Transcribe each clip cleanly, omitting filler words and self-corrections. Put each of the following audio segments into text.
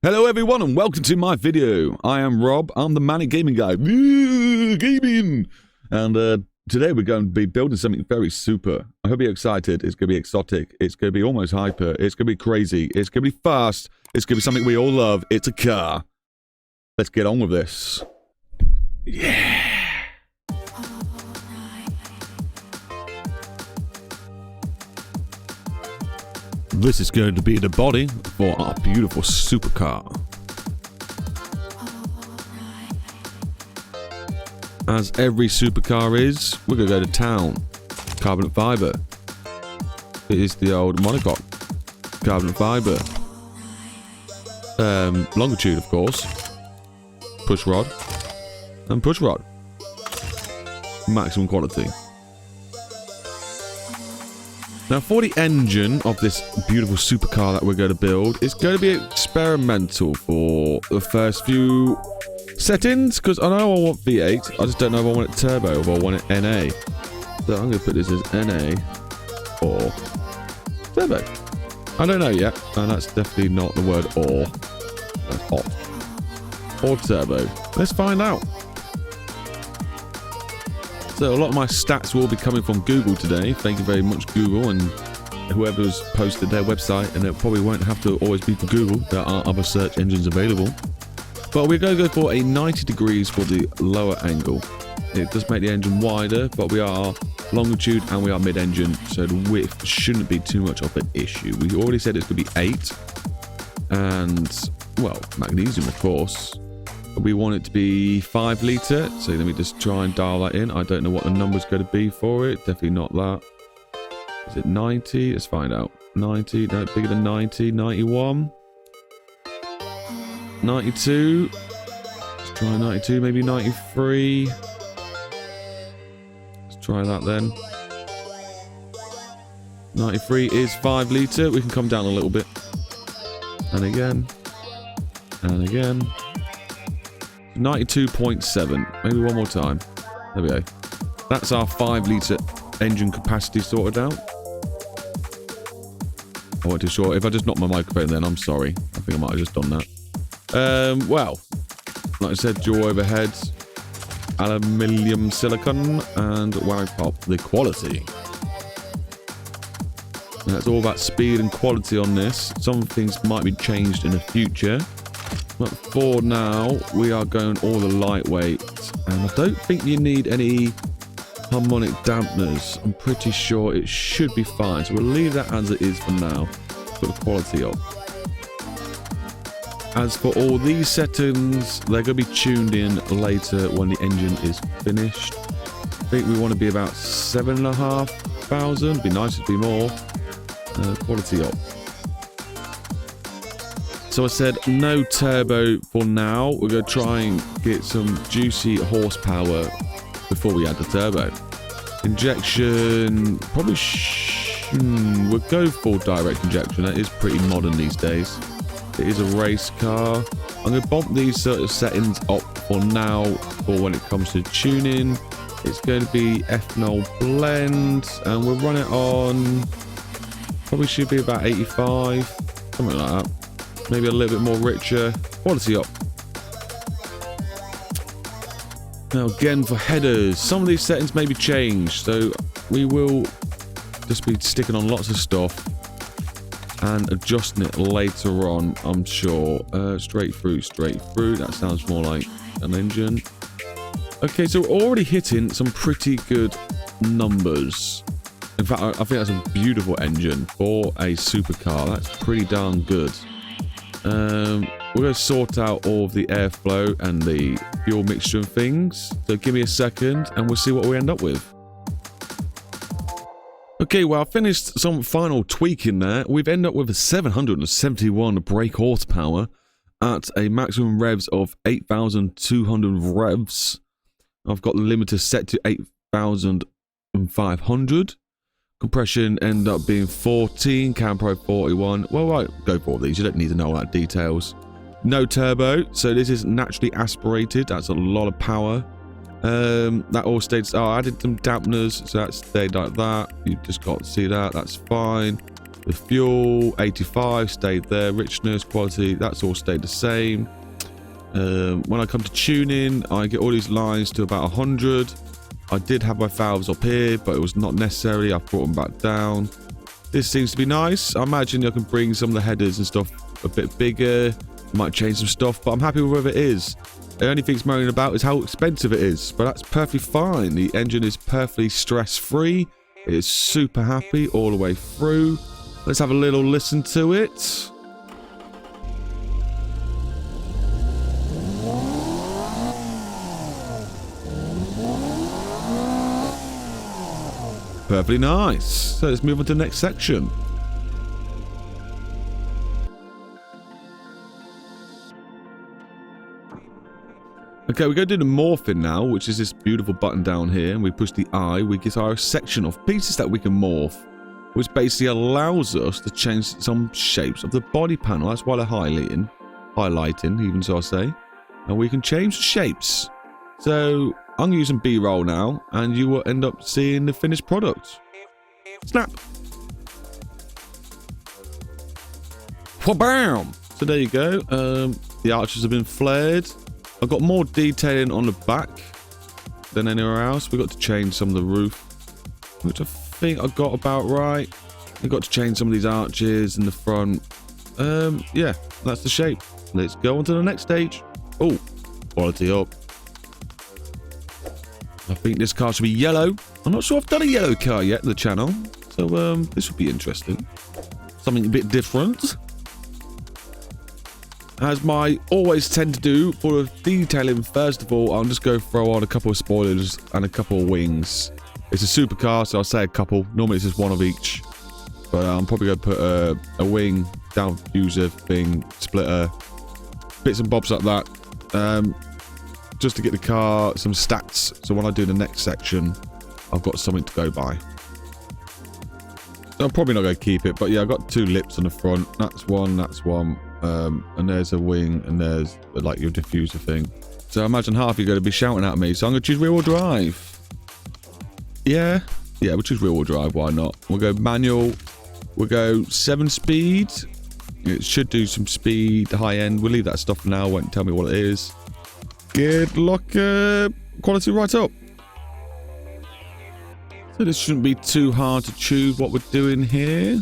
Hello everyone and welcome to my video. I am Rob, I'm the Manic Gaming Guy. Gaming! And today we're going to be building something very super. I hope you're excited. It's going to be exotic. It's going to be almost hyper. It's going to be crazy. It's going to be fast. It's going to be something we all love. It's a car. Let's get on with this. Yeah! This is going to be the body for our beautiful supercar. As every supercar is, we're going to go to town. Carbon fiber. It is the old monocoque. Carbon fiber. Longitude, of course. Push rod. And push rod. Maximum quality. Now, for the engine of this beautiful supercar that we're going to build, it's going to be experimental for the first few settings, because I know I want V8, I just don't know if I want it turbo or if I want it NA. So I'm going to put this as NA or turbo. I don't know yet, and that's definitely not the word or. That's hot. Or turbo. Let's find out. So a lot of my stats will be coming from Google today. Thank you very much, Google, and whoever's posted their website. And it probably won't have to always be for Google. There are other search engines available. But we're going to go for a 90 degrees for the lower angle. It does make the engine wider, but we are longitude and we are mid-engine, so the width shouldn't be too much of an issue. We already said it's going to be 8. And, well, magnesium, of course. We want it to be 5 litre, so let me just try and dial that in. I don't know what the number's going to be for it. Definitely not that. Is it 90? Let's find out. 90, no, bigger than 90. 91. 92. Let's try 92, maybe 93. Let's try that then. 93 is 5 litre. We can come down a little bit. And again. And again. 92.7. Maybe one more time. There we go. That's our 5 litre engine capacity sorted out. I wasn't too sure. If I just knocked my microphone then, I'm sorry. I think I might have just done that. Well, like I said, dual overheads, aluminium silicon, and wang pop the quality. And that's all about speed and quality on this. Some things might be changed in the future. But for now, we are going all the lightweight, and I don't think you need any harmonic dampeners. I'm pretty sure it should be fine, so we'll leave that as it is for now, for the quality of. As for all these settings, they're going to be tuned in later when the engine is finished. I think we want to be about 7,500. It'd be nice to be more. Quality of. So I said no turbo for now. We're going to try and get some juicy horsepower before we add the turbo. Injection, probably we'll go for direct injection. That is pretty modern these days. It is a race car. I'm going to bump these sort of settings up for now for when it comes to tuning. It's going to be ethanol blend, and we'll run it on, probably should be about 85, something like that. Maybe a little bit more richer. Quality up. Now again for headers, some of these settings may be changed, so we will just be sticking on lots of stuff and adjusting it later on, I'm sure. Straight through. That sounds more like an engine. Okay, so we're already hitting some pretty good numbers. In fact, I think that's a beautiful engine for a supercar. That's pretty darn good. We're going to sort out all of the airflow and the fuel mixture and things. So give me a second and we'll see what we end up with. Okay, well, I finished some final tweaking there. We've ended up with a 771 brake horsepower at a maximum revs of 8,200 revs. I've got the limiter set to 8,500. Compression ended up being 14, Cam Pro 41. Well, right, go for all these. You don't need to know all that details. No turbo, so this is naturally aspirated. That's a lot of power. That all stayed. Oh, I added some dampeners, so that stayed like that. You just got to see that. That's fine. The fuel, 85, stayed there. Richness, quality, that's all stayed the same. When I come to tuning, I get all these lines to about 100. I did have my valves up here, but it was not necessary. I brought them back down. This seems to be nice. I imagine I can bring some of the headers and stuff a bit bigger. Might change some stuff, but I'm happy with where it is. The only thing it's moaning about is how expensive it is, but that's perfectly fine. The engine is perfectly stress-free. It is super happy all the way through. Let's have a little listen to it. Perfectly nice. So let's move on to the next section. Okay, we're going to do the morphing now, which is this beautiful button down here. And we push the I, we get our section of pieces that we can morph, which basically allows us to change some shapes of the body panel. That's why they're highlighting, even so I say. And we can change the shapes. So I'm using B-roll now, and you will end up seeing the finished product. Snap! Wha-bam! So there you go. The arches have been flared. I've got more detailing on the back than anywhere else. We've got to change some of the roof, which I think I got about right. We've got to change some of these arches in the front. Yeah, that's the shape. Let's go on to the next stage. Oh, quality up. I think this car should be yellow. I'm not sure I've done a yellow car yet on the channel. So this will be interesting. Something a bit different. As I always tend to do for the detailing, first of all, I'll just go throw on a couple of spoilers and a couple of wings. It's a supercar, so I'll say a couple. Normally it's just one of each. But I'm probably going to put a wing, down diffuser thing, splitter, bits and bobs like that. Just to get the car some stats. So when I do the next section, I've got something to go by. I'm probably not going to keep it, but yeah, I've got 2 lips on the front. That's one, that's one. And there's a wing, and there's like your diffuser thing. So I imagine half you're going to be shouting at me. So I'm going to choose rear-wheel drive. Yeah, we'll choose rear-wheel drive. Why not? We'll go manual. We'll go 7-speed. It should do some speed, high end. We'll leave that stuff for now. Won't tell me what it is. Good luck. Quality right up. So this shouldn't be too hard to choose what we're doing here.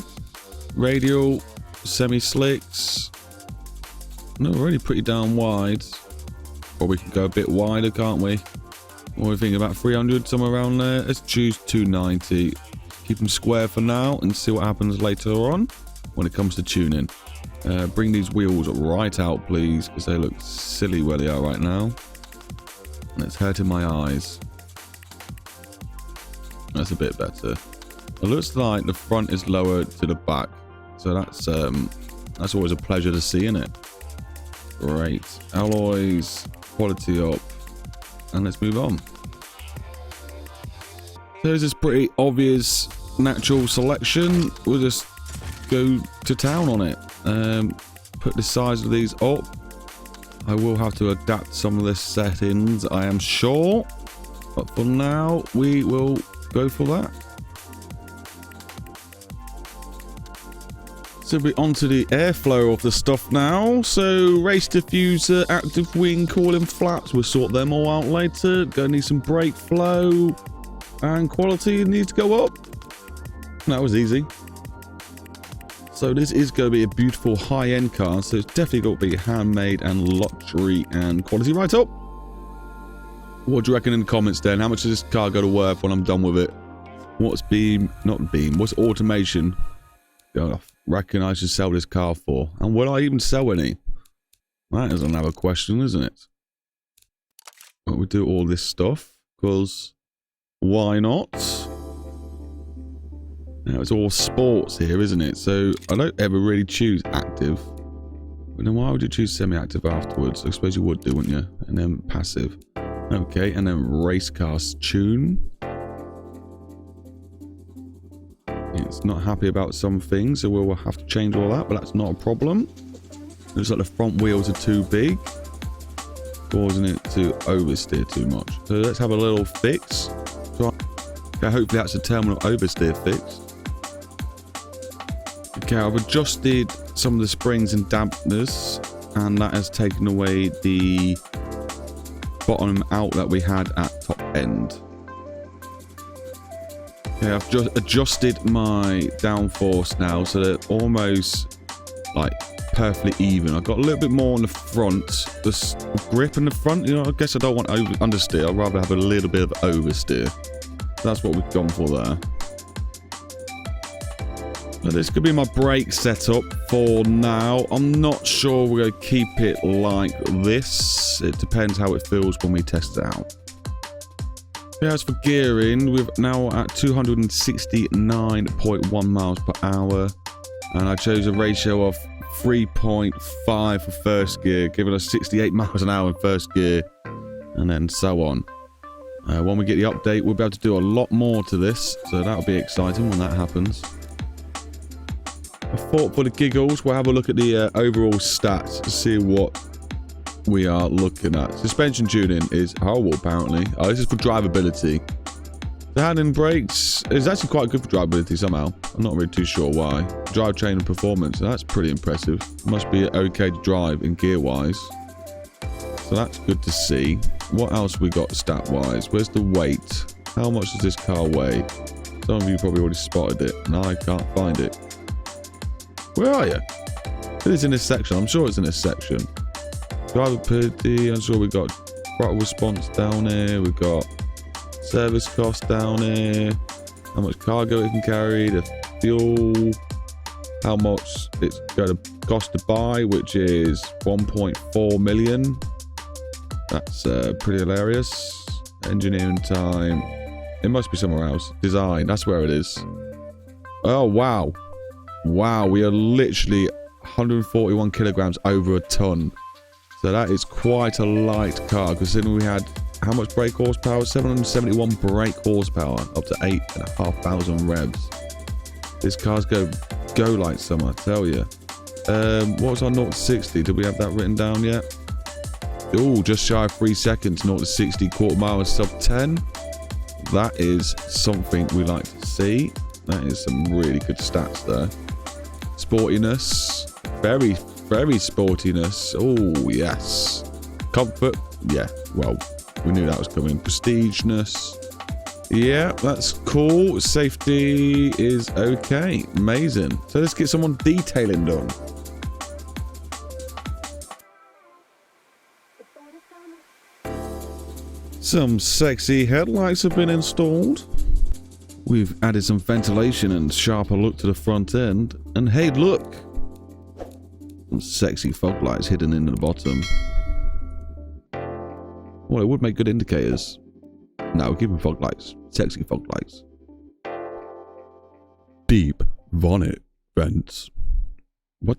Radial, semi-slicks. No, we're already pretty down wide. Or we can go a bit wider, can't we? What are we thinking, about 300, somewhere around there? Let's choose 290. Keep them square for now and see what happens later on when it comes to tuning. Bring these wheels right out, please, because they look silly where they are right now. And it's hurting my eyes. That's a bit better. It looks like the front is lower to the back. So that's always a pleasure to see, isn't it? Great. Alloys, quality up, and let's move on. There's this pretty obvious natural selection. We'll just go to town on it. Put the size of these up. I will have to adapt some of the settings, I am sure. But for now, we will go for that. So we're onto the airflow of the stuff now. So race diffuser, active wing, cooling flaps. We'll sort them all out later. Gonna need some brake flow, and quality needs to go up. That was easy. So this is going to be a beautiful high-end car. So it's definitely got to be handmade and luxury and quality right up. What do you reckon in the comments then? How much is this car going to worth when I'm done with it? What's what's automation? I reckon I should sell this car for. And will I even sell any? That is another question, isn't it? But we do all this stuff because why not? Now it's all sports here, isn't it? So I don't ever really choose active. But then why would you choose semi-active afterwards? I suppose you would do, wouldn't you? And then passive. Okay, and then race cars tune. It's not happy about some things, so we'll have to change all that, but that's not a problem. Looks like the front wheels are too big, causing it to oversteer too much. So let's have a little fix. Okay, hopefully that's a terminal oversteer fix. Okay, I've adjusted some of the springs and dampeners, and that has taken away the bottom out that we had at top end. Okay, I've just adjusted my downforce now, so they're almost like perfectly even. I've got a little bit more on the front, the grip in the front. You know, I guess I don't want understeer. I'd rather have a little bit of oversteer. That's what we've gone for there. Now, this could be my brake setup for now. I'm not sure we're going to keep it like this. It depends how it feels when we test it out. Yeah, as for gearing, we're now at 269.1 miles per hour. And I chose a ratio of 3.5 for first gear, giving us 68 miles an hour in first gear. And then so on. When we get the update, we'll be able to do a lot more to this. So that'll be exciting when that happens. I thought for the giggles, we'll have a look at the overall stats to see what we are looking at. Suspension tuning is horrible, apparently. Oh, this is for drivability. The handling brakes is actually quite good for drivability somehow. I'm not really too sure why. Drivetrain and performance, that's pretty impressive. Must be okay to drive in gear-wise. So that's good to see. What else we got stat-wise? Where's the weight? How much does this car weigh? Some of you probably already spotted it. No, I can't find it. Where are you? It is in this section. I'm sure it's in this section. Drivability. I'm sure we got throttle response down here. We've got service cost down here. How much cargo it can carry. The fuel. How much it's going to cost to buy, which is 1.4 million. That's pretty hilarious. Engineering time. It must be somewhere else. Design. That's where it is. Oh, wow. Wow, we are literally 141 kilograms over a ton. So that is quite a light car, considering we had how much brake horsepower? 771 brake horsepower, up to 8,500 revs. This car's go like some, I tell you. What was our 0 to 60? Did we have that written down yet? Oh, just shy of 3 seconds. 0 to 60, quarter mile and sub 10. That is something we like to see. That is some really good stats there. Sportiness, very sportiness. Oh yes. Comfort, yeah, well, we knew that was coming. Prestigeness, yeah, that's cool. Safety is okay. Amazing. So let's get some detailing done. Some sexy headlights have been installed. We've added some ventilation and sharper look to the front end. And hey, look! Some sexy fog lights hidden in the bottom. Well, it would make good indicators. No, we're keeping fog lights. Sexy fog lights. Deep bonnet vents. What?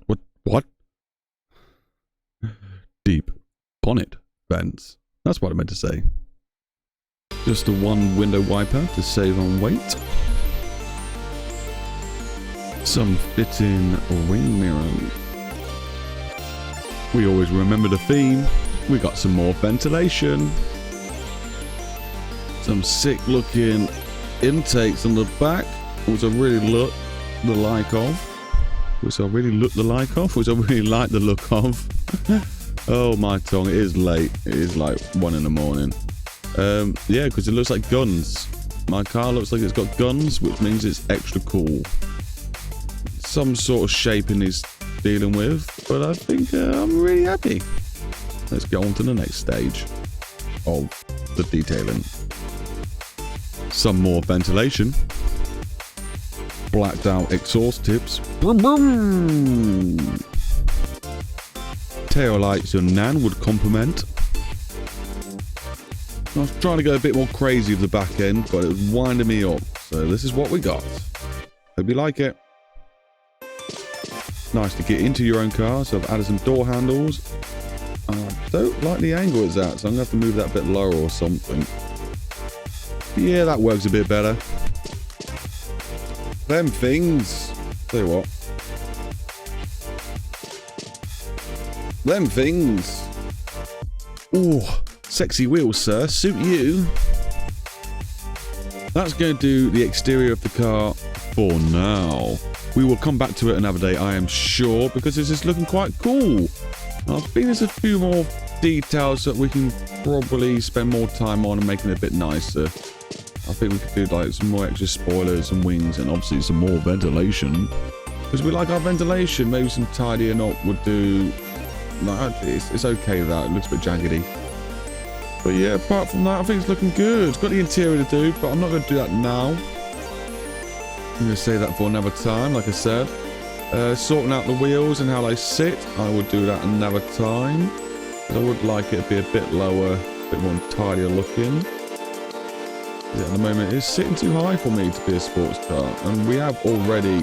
Deep bonnet vents. That's what I meant to say. Just a one window wiper to save on weight. Some fitting wing mirrors. We always remember the theme. We got some more ventilation. Some sick looking intakes on the back, which I really look the like of. Which I really like the look of. Oh my tongue, it is late. It is like 1 in the morning. Yeah, because it looks like guns. My car looks like it's got guns, which means it's extra cool. Some sort of shaping is dealing with, but I think I'm really happy. Let's get on to the next stage of the detailing. Some more ventilation. Blacked out exhaust tips. Boom, boom. Tail lights and Nan would complement. I was trying to go a bit more crazy with the back end, but it was winding me up. So this is what we got. Hope you like it. Nice to get into your own car, so I've added some door handles. I don't like the angle it's at, so I'm going to have to move that a bit lower or something. Yeah, that works a bit better. Them things. Tell you what. Them things. Ooh. Sexy wheels, sir. Suit you. That's going to do the exterior of the car for now. We will come back to it another day, I am sure, because this is looking quite cool. I think there's a few more details that we can probably spend more time on and making it a bit nicer. I think we could do like some more extra spoilers and wings and obviously some more ventilation. Because we like our ventilation. Maybe some tidying up would do. No, it's okay with that. It looks a bit jaggedy. But yeah, apart from that, I think it's looking good. It's got the interior to do, but I'm not going to do that now. I'm going to save that for another time, like I said. Sorting out the wheels and how they sit, I would do that another time. I would like it to be a bit lower, a bit more tidier looking. At the moment, it's sitting too high for me to be a sports car, and we have already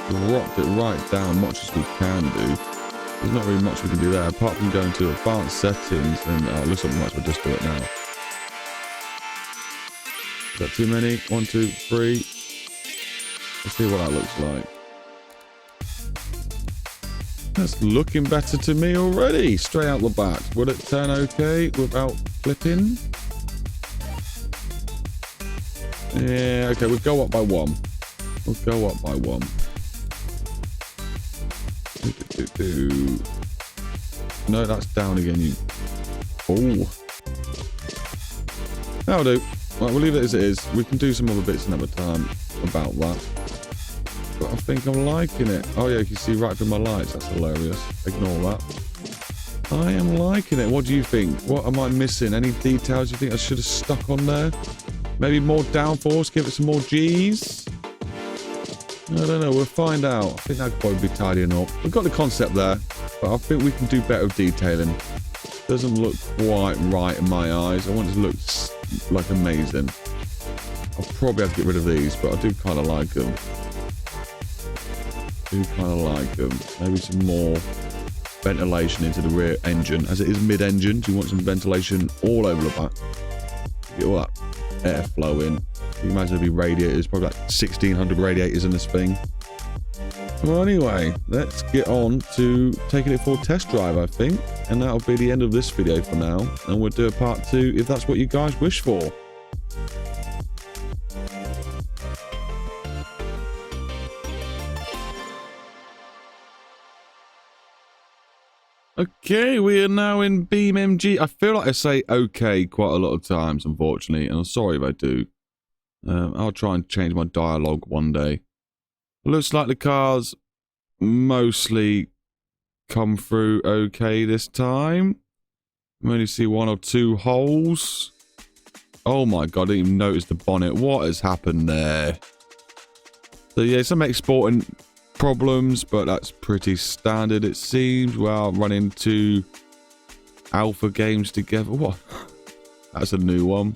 dropped it right down much as we can do. There's not really much we can do there, apart from going to advanced settings, and it looks like we might as well just do it now. Is that too many? 1, 2, 3. Let's see what that looks like. That's looking better to me already. Straight out the back. Will it turn okay without flipping? Yeah, okay, we'll go up by 1. We'll go up by 1. No, that's down again, you... Oh. That'll do. Right, we'll leave it as it is. We can do some other bits another time about that. But I think I'm liking it. Oh yeah, you can see right through my lights. That's hilarious. Ignore that. I am liking it. What do you think? What am I missing? Any details you think I should have stuck on there? Maybe more downforce, give it some more G's? I don't know, we'll find out. I think that'd probably be tidying up. We've got the concept there, but I think we can do better with detailing. Doesn't look quite right in my eyes. I want it to look like amazing. I'll probably have to get rid of these, but I do kind of like them. Maybe some more ventilation into the rear engine, as it is mid-engine. So you want some ventilation all over the back. Get all that airflow in. You can imagine there'd be radiators, probably like 1,600 radiators in this thing. Well, anyway, let's get on to taking it for a test drive, I think. And that'll be the end of this video for now. And we'll do a part 2 if that's what you guys wish for. Okay, we are now in BeamNG. I feel like I say okay quite a lot of times, unfortunately, and I'm sorry if I do. I'll try and change my dialogue one day. It looks like the car's mostly come through okay this time. I only see 1 or 2 holes. Oh my god, I didn't even notice the bonnet. What has happened there? So yeah, some exporting problems, but that's pretty standard it seems. Well, run into alpha games together. What? That's a new one.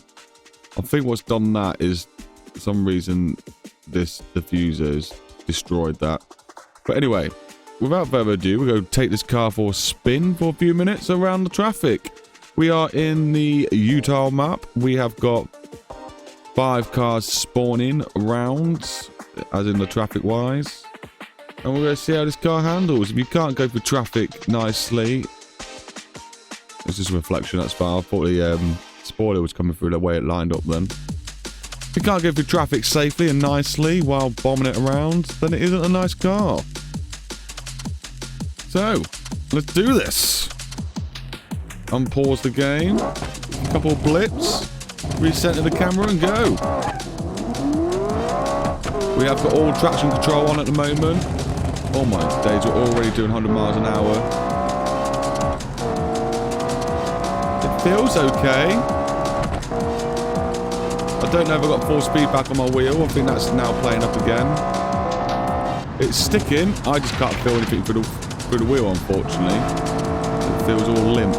I think what's done that is for some reason this diffuser's destroyed that. But anyway, without further ado, we're going to take this car for a spin for a few minutes around the traffic. We are in the Utah map. We have got 5 cars spawning around, as in the traffic wise. And we're going to see how this car handles. If you can't go for traffic nicely... It's just a reflection, that's fine. I thought the spoiler was coming through the way it lined up then. If you can't go through traffic safely and nicely while bombing it around, then it isn't a nice car. So, let's do this. Unpause the game. A couple of blips. Recenter the camera and go. We have got all traction control on at the moment. Oh my days, we're already doing 100 miles an hour. It feels okay. I don't know if I've got full speed back on my wheel. I think that's now playing up again. It's sticking. I just can't feel anything through the wheel, unfortunately. It feels all limp.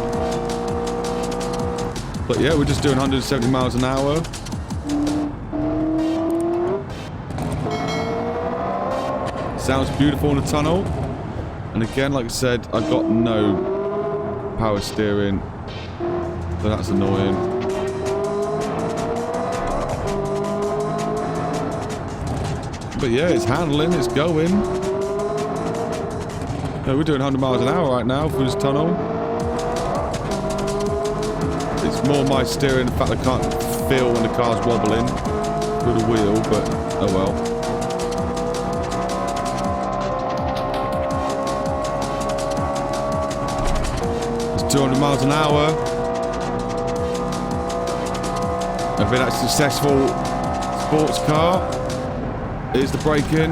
But yeah, we're just doing 170 miles an hour. Sounds beautiful in the tunnel. And again, like I said, I've got no power steering. So that's annoying. But yeah, it's handling, it's going. No, we're doing 100 miles an hour right now through this tunnel. It's more my steering, the fact I can't feel when the car's wobbling through the wheel, but oh well. 200 miles an hour. I think that's a successful sports car. Here's the braking.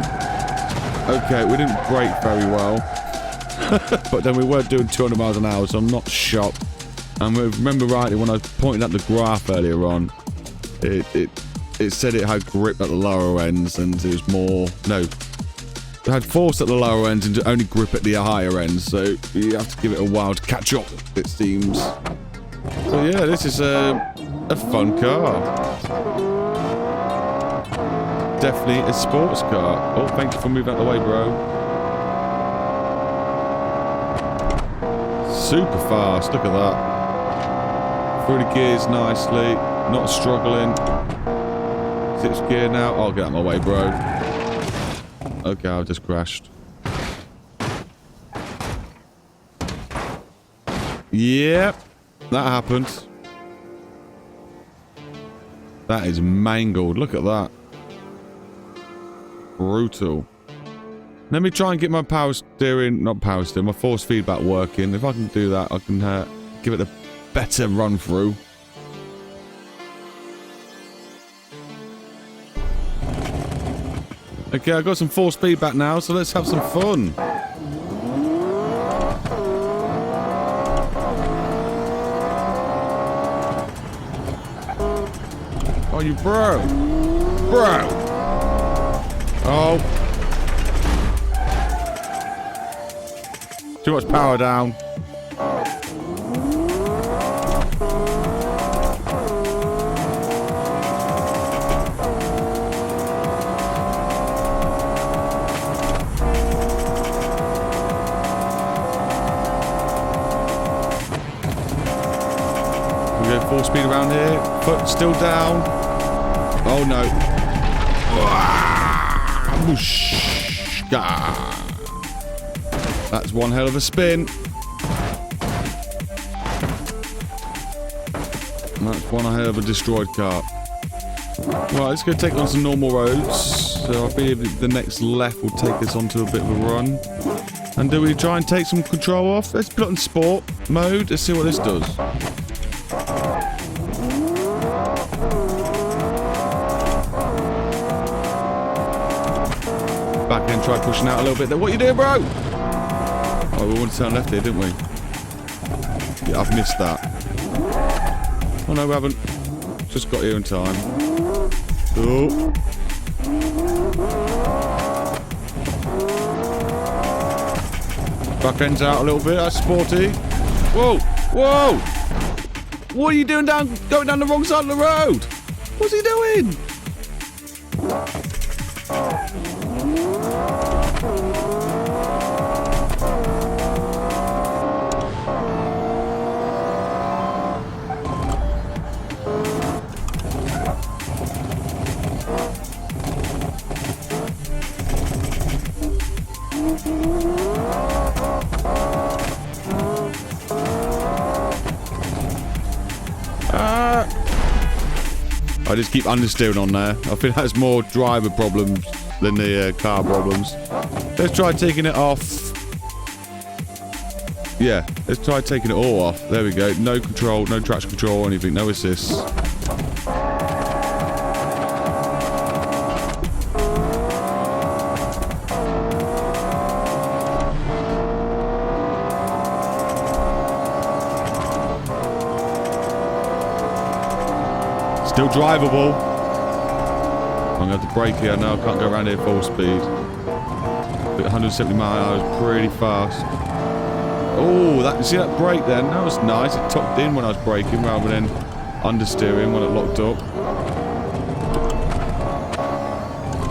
Okay, we didn't brake very well. But then we were doing 200 miles an hour, so I'm not shocked. And remember rightly, when I pointed at the graph earlier on, it said it had grip at the lower ends, and it was more... No. It had force at the lower ends and only grip at the higher ends, so you have to give it a while to catch up, it seems. So yeah, this is a fun car. Definitely a sports car. Oh, thank you for moving out the way, bro. Super fast, look at that. Through the gears nicely, not struggling. 6th gear now. I'll get out of my way, bro. Okay, I've just crashed. Yep, that happened. That is mangled. Look at that. Brutal. Let me try and get my power steering, not power steering, my force feedback working. If I can do that, I can give it a better run through. Okay, I've got some force feedback now, so let's have some fun. Oh, you bro. Bro. Oh. Too much power down. Full speed around here. Foot still down. Oh no. That's one hell of a spin. That's one hell of a destroyed car. Right, let's go take on some normal roads. So I believe the next left will take us onto a bit of a run. And do we try and take some control off? Let's put it on sport mode. Let's see what this does. Back end, try pushing out a little bit there. What are you doing, bro? Oh, we wanted to turn left here, didn't we? Yeah, I've missed that. Oh no, we haven't. Just got here in time. Oh. Back end's out a little bit. That's sporty. Whoa! Whoa! What are you doing going down the wrong side of the road? What's he doing? I just keep understeering on there. I think that's more driver problems than the car problems. Let's try taking it off. Yeah, let's try taking it all off. There we go. No control, no traction control or anything. No assists. Still drivable. I'm going to have to brake here. No, I can't go around here full speed. But 170 miles an hour is pretty fast. Oh, that, see that brake then? That was nice. It tucked in when I was braking rather than understeering when it locked up.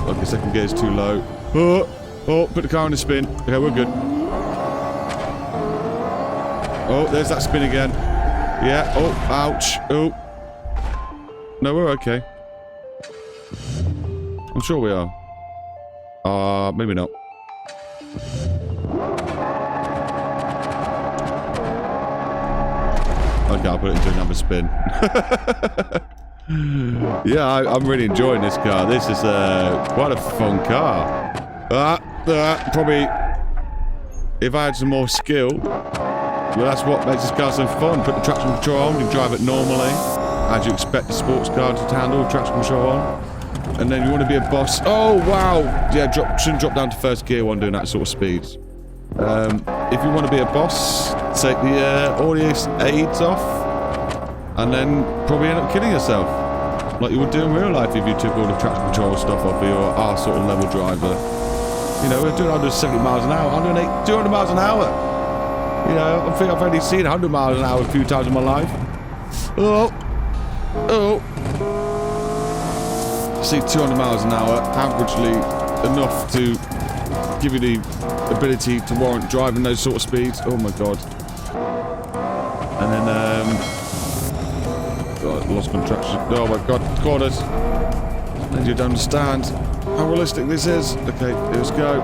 Okay, second gear is too low. Oh, put the car in a spin. Okay, we're good. Oh, there's that spin again. Yeah, oh, ouch. Oh. No, we're okay. I'm sure we are. Maybe not. Okay, I'll put it into another spin. Yeah, I'm really enjoying this car. This is quite a fun car. Probably, if I had some more skill, Well, that's what makes this car so fun. Put the traction control on, you drive it normally, as you expect a sports car to handle, traction control on. And then you want to be a boss. Oh, wow. Yeah, shouldn't drop down to first gear when doing that sort of speeds. If you want to be a boss, take the audio aids off, and then probably end up killing yourself. Like you would do in real life if you took all the traction control stuff off of your R sort of level driver. You know, we're doing 170 miles an hour, 200 miles an hour. You know, I think I've only seen 100 miles an hour a few times in my life. Oh. See 200 miles an hour, averagely enough to give you the ability to warrant driving those sort of speeds. Oh my god. And then, God, lost contraction. Oh my god, corners. And you don't understand how realistic this is. Okay, let's go.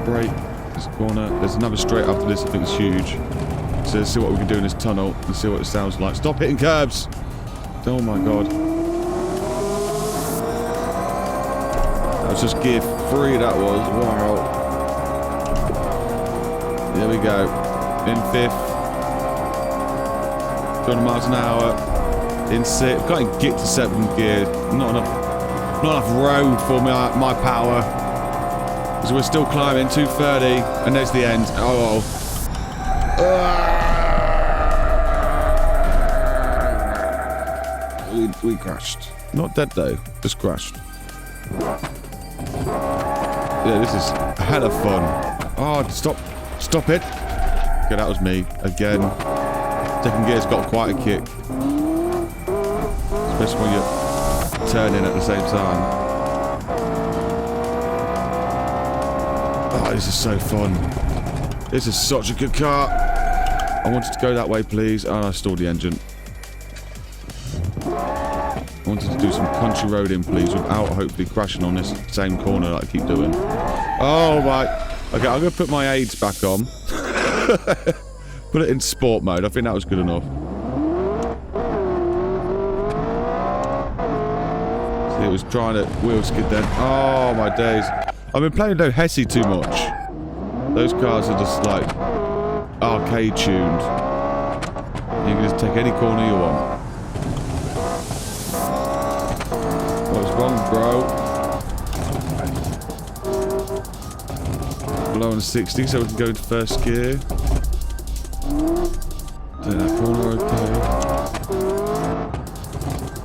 Brake. This corner. There's another straight after this. I think it's huge. So let's see what we can do in this tunnel and see what it sounds like. Stop hitting curbs. Oh my god. That was just gear 3, that was. Wow. There we go. In 5th. 200 miles an hour. In 6th. Can't even get to 7th gear. Not enough road for my power. So we're still climbing. 230. And there's the end. Oh. We crashed. Not dead though, just crashed. Yeah, this is a hell of fun. Oh, stop it. Okay, that was me again. Second gear's got quite a kick. Especially when you're turning at the same time. Oh, this is so fun. This is such a good car. I wanted to go that way, please. Oh, I stalled the engine. I wanted to do some country roading, please, without hopefully crashing on this same corner that I keep doing. Oh, my. Okay, I'm going to put my aids back on. Put it in sport mode. I think that was good enough. See, it was trying to wheel skid then. Oh, my days. I've been playing no Hesse too much. Those cars are just, like, arcade tuned. You can just take any corner you want. What's wrong, bro? Below on 60, so we can go into first gear. Take that corner, okay.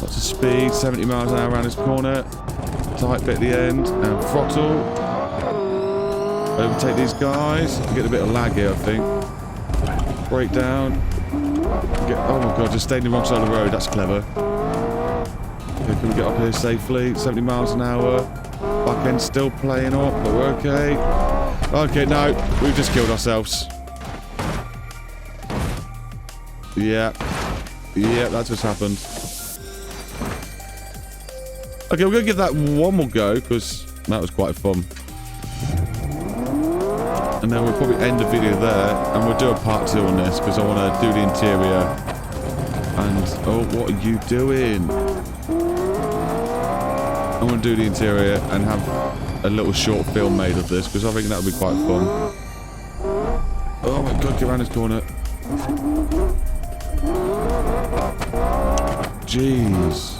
Lots of speed, 70 miles an hour around this corner. Tight bit at the end, and throttle. Overtake these guys. Get a bit of lag here, I think. Brake down. Oh my god, just stayed in the wrong side of the road. That's clever. Okay, can we get up here safely? 70 miles an hour. Back end still playing up, but we're okay. Okay, no, we've just killed ourselves. Yeah, that's what's happened. Okay, we're gonna give that one more go because that was quite fun. And then we'll probably end the video there, and we'll do a part 2 on this because I want to do the interior. And oh, what are you doing? I want to do the interior and have a little short film made of this because I think that would be quite fun. Oh my god, get around this corner. Jeez.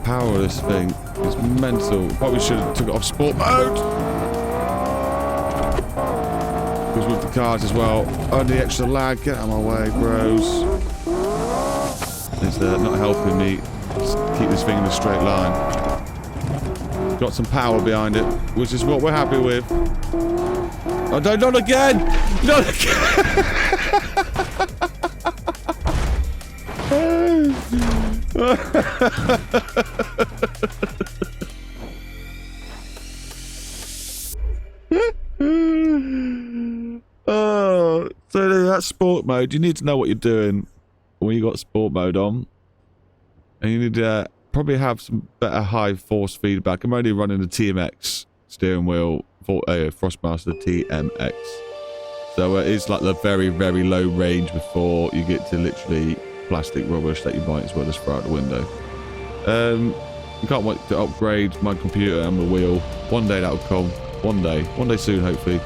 Power of this thing is mental. Probably should have took it off sport mode. Because with the cars as well, only extra lag. Get out of my way, bros. It's not helping me keep this thing in a straight line. Got some power behind it, which is what we're happy with. Oh, no, not again! Not again! Oh, so that's sport mode. You need to know what you're doing when you got sport mode on, and you need to probably have some better high force feedback. I'm only running the TMX steering wheel for Frostmaster TMX, so it's like the very, very low range before you get to literally plastic rubbish that you might as well just throw out the window. I can't wait to upgrade my computer and the wheel. One day that'll come. One day soon, hopefully.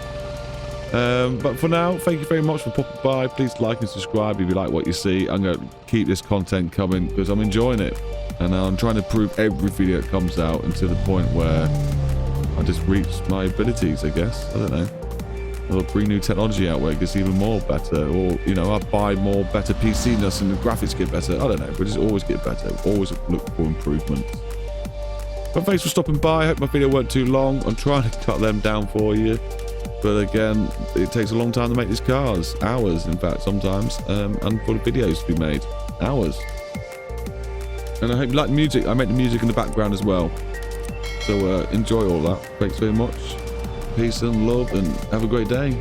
But for now, thank you very much for popping by. Please like and subscribe if you like what you see. I'm going to keep this content coming because I'm enjoying it. And I'm trying to improve every video that comes out until the point where I just reach my abilities, I guess. I don't know. Or bring new technology out where it gets even more better. Or, you know, I buy more better PC-ness and the graphics get better. I don't know. But just always get better. Always look for improvements. But thanks for stopping by. I hope my video weren't too long. I'm trying to cut them down for you. But again, it takes a long time to make these cars. Hours, in fact, sometimes. And for the videos to be made. Hours. And I hope you like the music. I make the music in the background as well. So enjoy all that. Thanks very much. Peace and love, and have a great day.